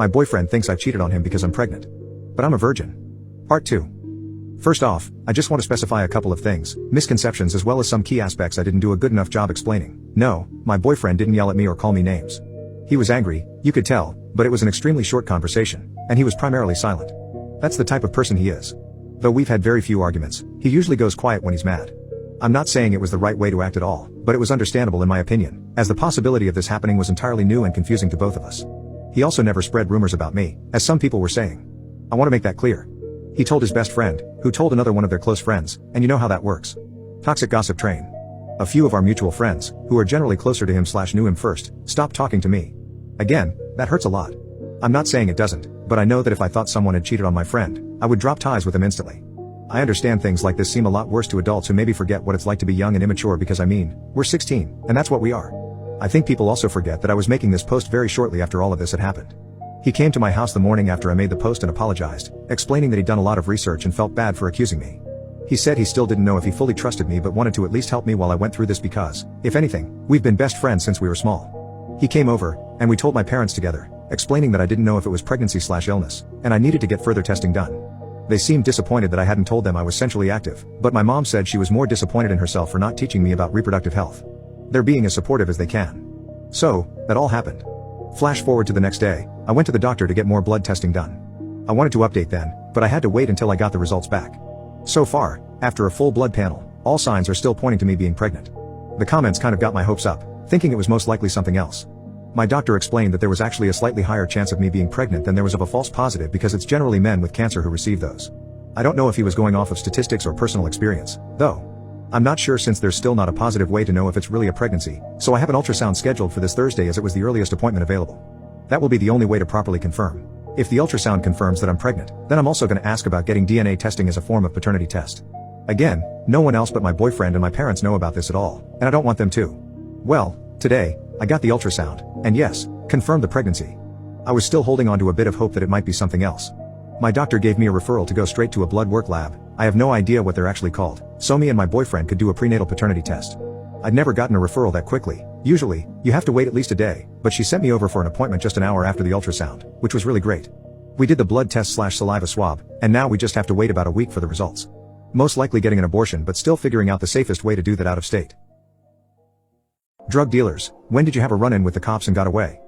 My boyfriend thinks I cheated on him because I'm pregnant. But I'm a virgin. Part 2. First off, I just want to specify a couple of things, misconceptions as well as some key aspects I didn't do a good enough job explaining. No, my boyfriend didn't yell at me or call me names. He was angry, you could tell, but it was an extremely short conversation, and he was primarily silent. That's the type of person he is. Though we've had very few arguments, he usually goes quiet when he's mad. I'm not saying it was the right way to act at all, but it was understandable in my opinion, as the possibility of this happening was entirely new and confusing to both of us. He also never spread rumors about me, as some people were saying. I want to make that clear. He told his best friend, who told another one of their close friends, and you know how that works. Toxic gossip train. A few of our mutual friends, who are generally closer to him/knew him first, stopped talking to me. Again, that hurts a lot. I'm not saying it doesn't, but I know that if I thought someone had cheated on my friend, I would drop ties with him instantly. I understand things like this seem a lot worse to adults who maybe forget what it's like to be young and immature because we're 16, and that's what we are. I think people also forget that I was making this post very shortly after all of this had happened. He came to my house the morning after I made the post and apologized, explaining that he'd done a lot of research and felt bad for accusing me. He said he still didn't know if he fully trusted me but wanted to at least help me while I went through this because, if anything, we've been best friends since we were small. He came over, and we told my parents together, explaining that I didn't know if it was pregnancy/illness, and I needed to get further testing done. They seemed disappointed that I hadn't told them I was sexually active, but my mom said she was more disappointed in herself for not teaching me about reproductive health. They're being as supportive as they can. So, that all happened. Flash forward to the next day, I went to the doctor to get more blood testing done. I wanted to update then, but I had to wait until I got the results back. So far, after a full blood panel, all signs are still pointing to me being pregnant. The comments kind of got my hopes up, thinking it was most likely something else. My doctor explained that there was actually a slightly higher chance of me being pregnant than there was of a false positive because it's generally men with cancer who receive those. I don't know if he was going off of statistics or personal experience, though. I'm not sure since there's still not a positive way to know if it's really a pregnancy, so I have an ultrasound scheduled for this Thursday as it was the earliest appointment available. That will be the only way to properly confirm. If the ultrasound confirms that I'm pregnant, then I'm also going to ask about getting DNA testing as a form of paternity test. Again, no one else but my boyfriend and my parents know about this at all, and I don't want them to. Well, today, I got the ultrasound, and yes, confirmed the pregnancy. I was still holding on to a bit of hope that it might be something else. My doctor gave me a referral to go straight to a blood work lab. I have no idea what they're actually called, so me and my boyfriend could do a prenatal paternity test. I'd never gotten a referral that quickly. Usually, you have to wait at least a day, but she sent me over for an appointment just an hour after the ultrasound, which was really great. We did the blood test/saliva swab, and now we just have to wait about a week for the results. Most likely getting an abortion but still figuring out the safest way to do that out of state. Drug dealers, when did you have a run-in with the cops and got away?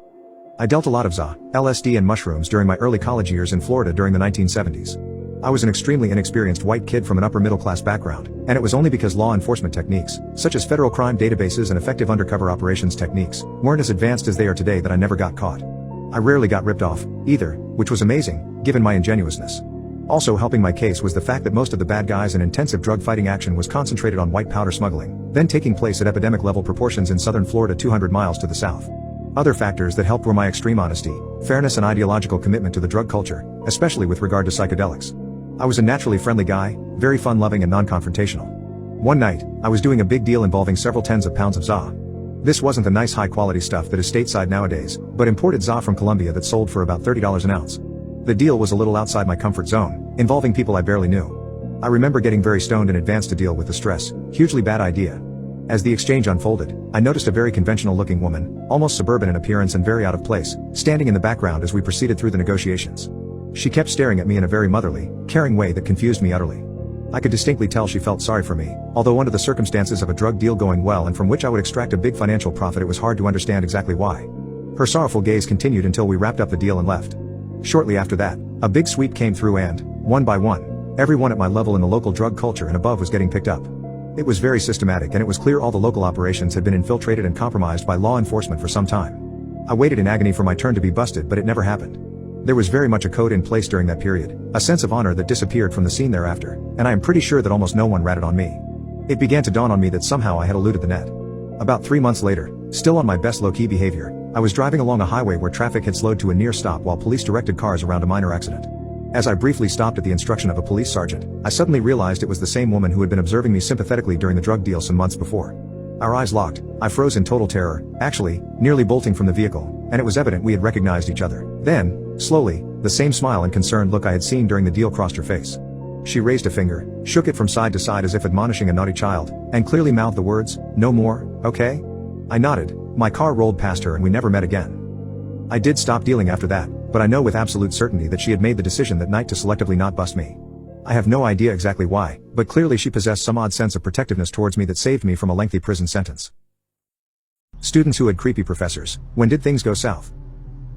I dealt a lot of ZA, LSD and mushrooms during my early college years in Florida during the 1970s. I was an extremely inexperienced white kid from an upper middle class background, and it was only because law enforcement techniques, such as federal crime databases and effective undercover operations techniques, weren't as advanced as they are today that I never got caught. I rarely got ripped off, either, which was amazing, given my ingenuousness. Also helping my case was the fact that most of the bad guys and intensive drug fighting action was concentrated on white powder smuggling, then taking place at epidemic level proportions in southern Florida 200 miles to the south. Other factors that helped were my extreme honesty, fairness and ideological commitment to the drug culture, especially with regard to psychedelics. I was a naturally friendly guy, very fun-loving and non-confrontational. One night, I was doing a big deal involving several tens of pounds of ZA. This wasn't the nice high-quality stuff that is stateside nowadays, but imported ZA from Colombia that sold for about $30 an ounce. The deal was a little outside my comfort zone, involving people I barely knew. I remember getting very stoned in advance to deal with the stress, hugely bad idea. As the exchange unfolded, I noticed a very conventional-looking woman, almost suburban in appearance and very out of place, standing in the background as we proceeded through the negotiations. She kept staring at me in a very motherly, caring way that confused me utterly. I could distinctly tell she felt sorry for me, although under the circumstances of a drug deal going well and from which I would extract a big financial profit it was hard to understand exactly why. Her sorrowful gaze continued until we wrapped up the deal and left. Shortly after that, a big sweep came through and, one by one, everyone at my level in the local drug culture and above was getting picked up. It was very systematic and it was clear all the local operations had been infiltrated and compromised by law enforcement for some time. I waited in agony for my turn to be busted but it never happened. There was very much a code in place during that period, a sense of honor that disappeared from the scene thereafter, and I am pretty sure that almost no one ratted on me. It began to dawn on me that somehow I had eluded the net. About 3 months later, still on my best low-key behavior, I was driving along a highway where traffic had slowed to a near stop while police directed cars around a minor accident. As I briefly stopped at the instruction of a police sergeant, I suddenly realized it was the same woman who had been observing me sympathetically during the drug deal some months before. Our eyes locked, I froze in total terror, actually, nearly bolting from the vehicle, and it was evident we had recognized each other. Then, slowly, the same smile and concerned look I had seen during the deal crossed her face. She raised a finger, shook it from side to side as if admonishing a naughty child, and clearly mouthed the words, "No more, okay?" I nodded, my car rolled past her and we never met again. I did stop dealing after that, but I know with absolute certainty that she had made the decision that night to selectively not bust me. I have no idea exactly why, but clearly she possessed some odd sense of protectiveness towards me that saved me from a lengthy prison sentence. Students who had creepy professors. When did things go south?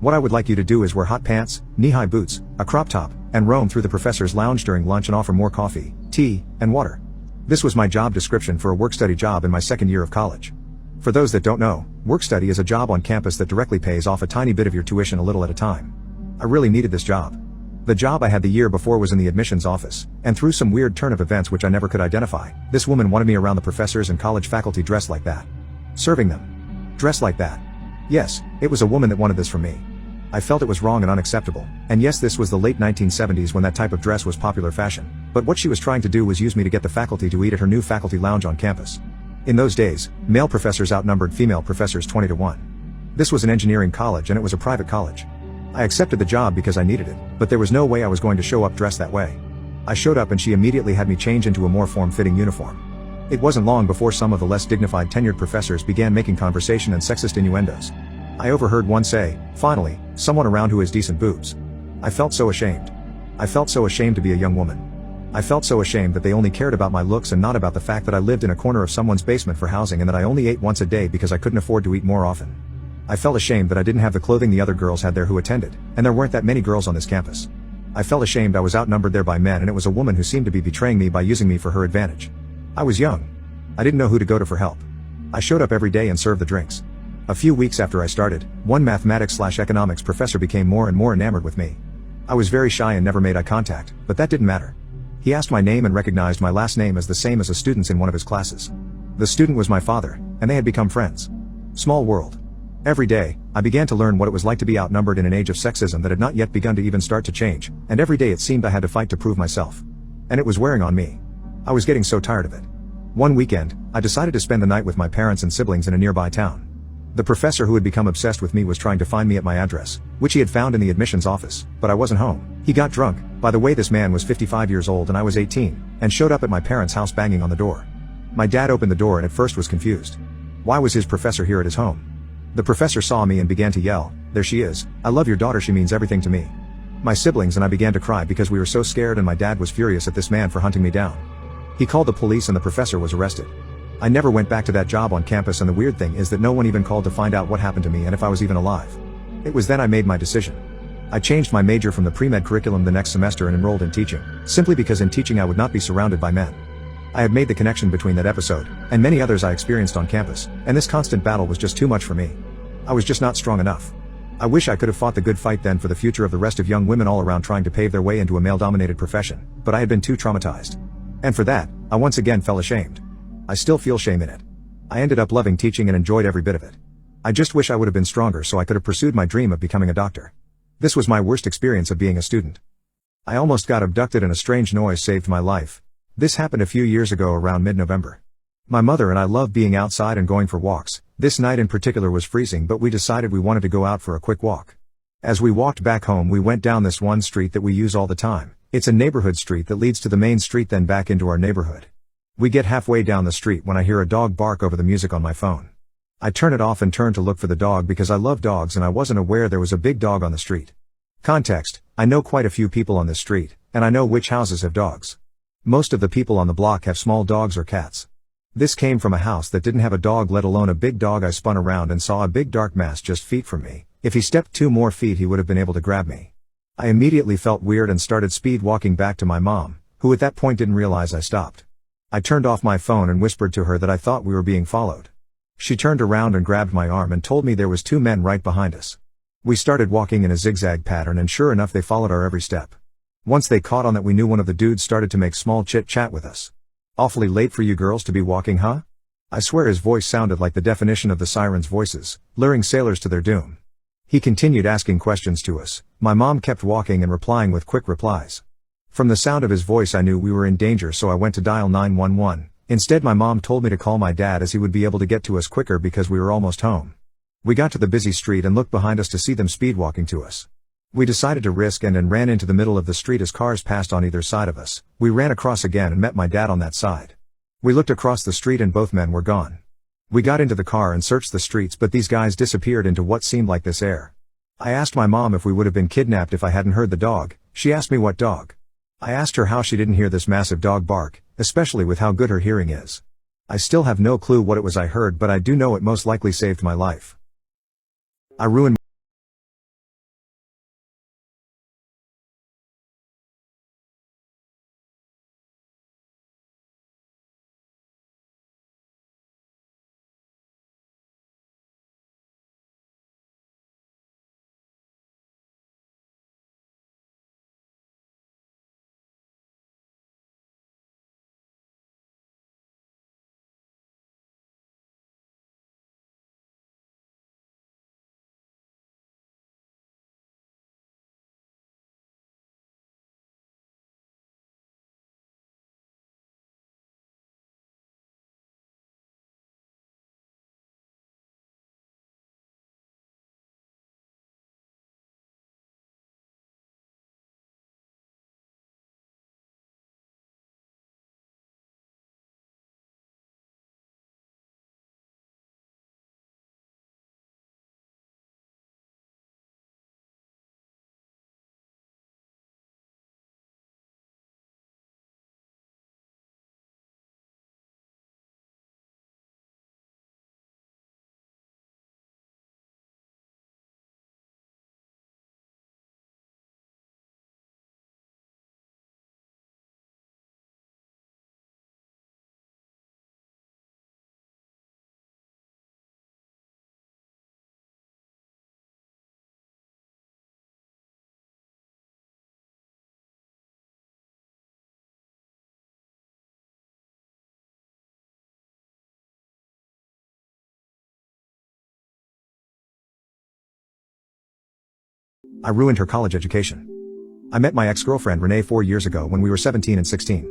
What I would like you to do is wear hot pants, knee-high boots, a crop top, and roam through the professor's lounge during lunch and offer more coffee, tea, and water. This was my job description for a work-study job in my second year of college. For those that don't know, work-study is a job on campus that directly pays off a tiny bit of your tuition a little at a time. I really needed this job. The job I had the year before was in the admissions office, and through some weird turn of events which I never could identify, this woman wanted me around the professors and college faculty dressed like that. Serving them. Dressed like that. Yes, it was a woman that wanted this from me. I felt it was wrong and unacceptable, and yes, this was the late 1970s when that type of dress was popular fashion, but what she was trying to do was use me to get the faculty to eat at her new faculty lounge on campus. In those days, male professors outnumbered female professors 20-1. This was an engineering college and it was a private college. I accepted the job because I needed it, but there was no way I was going to show up dressed that way. I showed up and she immediately had me change into a more form-fitting uniform. It wasn't long before some of the less dignified tenured professors began making conversation and sexist innuendos. I overheard one say, "Finally, someone around who has decent boobs." I felt so ashamed. I felt so ashamed to be a young woman. I felt so ashamed that they only cared about my looks and not about the fact that I lived in a corner of someone's basement for housing and that I only ate once a day because I couldn't afford to eat more often. I felt ashamed that I didn't have the clothing the other girls had there who attended, and there weren't that many girls on this campus. I felt ashamed I was outnumbered there by men and it was a woman who seemed to be betraying me by using me for her advantage. I was young. I didn't know who to go to for help. I showed up every day and served the drinks. A few weeks after I started, one mathematics/economics professor became more and more enamored with me. I was very shy and never made eye contact, but that didn't matter. He asked my name and recognized my last name as the same as a student's in one of his classes. The student was my father, and they had become friends. Small world. Every day, I began to learn what it was like to be outnumbered in an age of sexism that had not yet begun to even start to change, and every day it seemed I had to fight to prove myself. And it was wearing on me. I was getting so tired of it. One weekend, I decided to spend the night with my parents and siblings in a nearby town. The professor who had become obsessed with me was trying to find me at my address, which he had found in the admissions office, but I wasn't home. He got drunk. By the way, this man was 55 years old and I was 18, and showed up at my parents' house banging on the door. My dad opened the door and at first was confused. Why was his professor here at his home? The professor saw me and began to yell, "There she is, I love your daughter, she means everything to me." My siblings and I began to cry because we were so scared and my dad was furious at this man for hunting me down. He called the police and the professor was arrested. I never went back to that job on campus, and the weird thing is that no one even called to find out what happened to me and if I was even alive. It was then I made my decision. I changed my major from the pre-med curriculum the next semester and enrolled in teaching, simply because in teaching I would not be surrounded by men. I had made the connection between that episode and many others I experienced on campus, and this constant battle was just too much for me. I was just not strong enough. I wish I could have fought the good fight then for the future of the rest of young women all around trying to pave their way into a male-dominated profession, but I had been too traumatized. And for that, I once again felt ashamed. I still feel shame in it. I ended up loving teaching and enjoyed every bit of it. I just wish I would have been stronger so I could have pursued my dream of becoming a doctor. This was my worst experience of being a student. I almost got abducted and a strange noise saved my life. This happened a few years ago around mid-November. My mother and I love being outside and going for walks. This night in particular was freezing, but we decided we wanted to go out for a quick walk. As we walked back home, we went down this one street that we use all the time. It's a neighborhood street that leads to the main street then back into our neighborhood. We get halfway down the street when I hear a dog bark over the music on my phone. I turn it off and turn to look for the dog because I love dogs and I wasn't aware there was a big dog on the street. Context: I know quite a few people on this street, and I know which houses have dogs. Most of the people on the block have small dogs or cats. This came from a house that didn't have a dog, let alone a big dog. I spun around and saw a big dark mass just feet from me. If he stepped 2 more feet he would have been able to grab me. I immediately felt weird and started speed walking back to my mom, who at that point didn't realize I stopped. I turned off my phone and whispered to her that I thought we were being followed. She turned around and grabbed my arm and told me there was 2 men right behind us. We started walking in a zigzag pattern and sure enough they followed our every step. Once they caught on that we knew one of the dudes started to make small chit-chat with us. "Awfully late for you girls to be walking, huh?" I swear his voice sounded like the definition of the sirens' voices, luring sailors to their doom. He continued asking questions to us. My mom kept walking and replying with quick replies. From the sound of his voice I knew we were in danger, so I went to dial 911. Instead my mom told me to call my dad as he would be able to get to us quicker because we were almost home. We got to the busy street and looked behind us to see them speed walking to us. We decided to risk and ran into the middle of the street as cars passed on either side of us. We ran across again and met my dad on that side. We looked across the street and both men were gone. We got into the car and searched the streets, but these guys disappeared into what seemed like this air. I asked my mom if we would have been kidnapped if I hadn't heard the dog. She asked me what dog. I asked her how she didn't hear this massive dog bark, especially with how good her hearing is. I still have no clue what it was I heard, but I do know it most likely saved my life. I ruined her college education. I met my ex-girlfriend Renee 4 years ago when we were 17 and 16.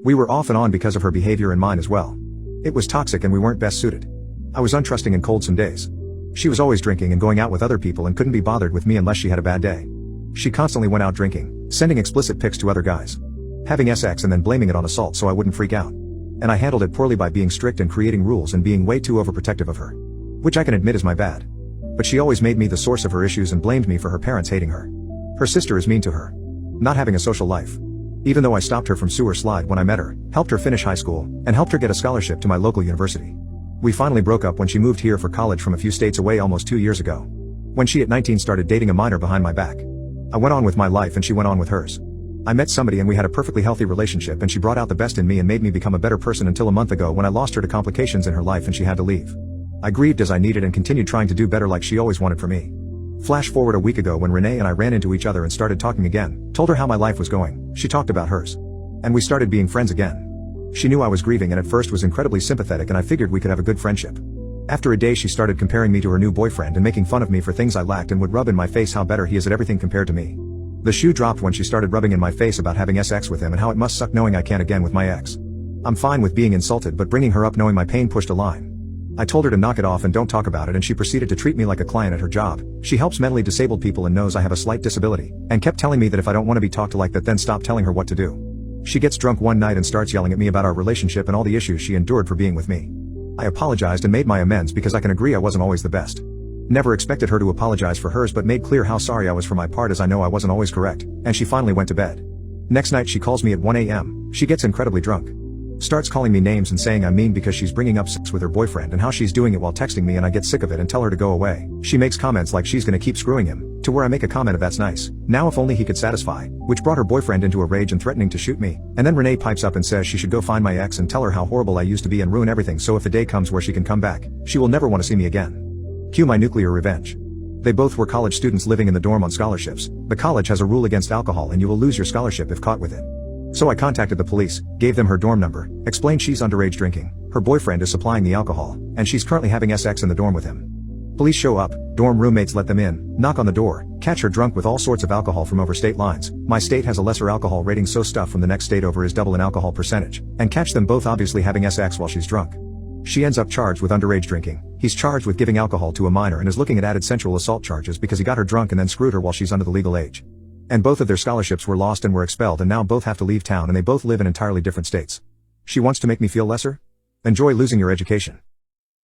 We were off and on because of her behavior and mine as well. It was toxic and we weren't best suited. I was untrusting and cold some days. She was always drinking and going out with other people and couldn't be bothered with me unless she had a bad day. She constantly went out drinking, sending explicit pics to other guys, having sex and then blaming it on assault so I wouldn't freak out. And I handled it poorly by being strict and creating rules and being way too overprotective of her. Which I can admit is my bad. But she always made me the source of her issues and blamed me for her parents hating her. Her sister is mean to her. Not having a social life. Even though I stopped her from sewer slide when I met her, helped her finish high school, and helped her get a scholarship to my local university. We finally broke up when she moved here for college from a few states away almost 2 years ago. When she at 19 started dating a minor behind my back. I went on with my life and she went on with hers. I met somebody and we had a perfectly healthy relationship and she brought out the best in me and made me become a better person until a month ago when I lost her to complications in her life and she had to leave. I grieved as I needed and continued trying to do better like she always wanted for me. Flash forward a week ago when Renee and I ran into each other and started talking again, told her how my life was going, she talked about hers. And we started being friends again. She knew I was grieving and at first was incredibly sympathetic and I figured we could have a good friendship. After a day she started comparing me to her new boyfriend and making fun of me for things I lacked and would rub in my face how better he is at everything compared to me. The shoe dropped when she started rubbing in my face about having sex with him and how it must suck knowing I can't again with my ex. I'm fine with being insulted but bringing her up knowing my pain pushed a line. I told her to knock it off and don't talk about it and she proceeded to treat me like a client at her job. She helps mentally disabled people and knows I have a slight disability, and kept telling me that if I don't want to be talked to like that then stop telling her what to do. She gets drunk one night and starts yelling at me about our relationship and all the issues she endured for being with me. I apologized and made my amends because I can agree I wasn't always the best. Never expected her to apologize for hers but made clear how sorry I was for my part as I know I wasn't always correct, and she finally went to bed. Next night she calls me at 1 a.m, she gets incredibly drunk. Starts calling me names and saying I'm mean because she's bringing up sex with her boyfriend and how she's doing it while texting me and I get sick of it and tell her to go away. She makes comments like she's gonna keep screwing him, to where I make a comment of that's nice, now if only he could satisfy, which brought her boyfriend into a rage and threatening to shoot me, and then Renee pipes up and says she should go find my ex and tell her how horrible I used to be and ruin everything so if the day comes where she can come back, she will never want to see me again. Cue my nuclear revenge. They both were college students living in the dorm on scholarships. The college has a rule against alcohol and you will lose your scholarship if caught with it. So I contacted the police, gave them her dorm number, explained she's underage drinking, her boyfriend is supplying the alcohol, and she's currently having sex in the dorm with him. Police show up, dorm roommates let them in, knock on the door, catch her drunk with all sorts of alcohol from over state lines. My state has a lesser alcohol rating so stuff from the next state over is double in alcohol percentage, and catch them both obviously having sex while she's drunk. She ends up charged with underage drinking, he's charged with giving alcohol to a minor and is looking at added sensual assault charges because he got her drunk and then screwed her while she's under the legal age. And both of their scholarships were lost and were expelled and now both have to leave town and they both live in entirely different states. She wants to make me feel lesser? Enjoy losing your education.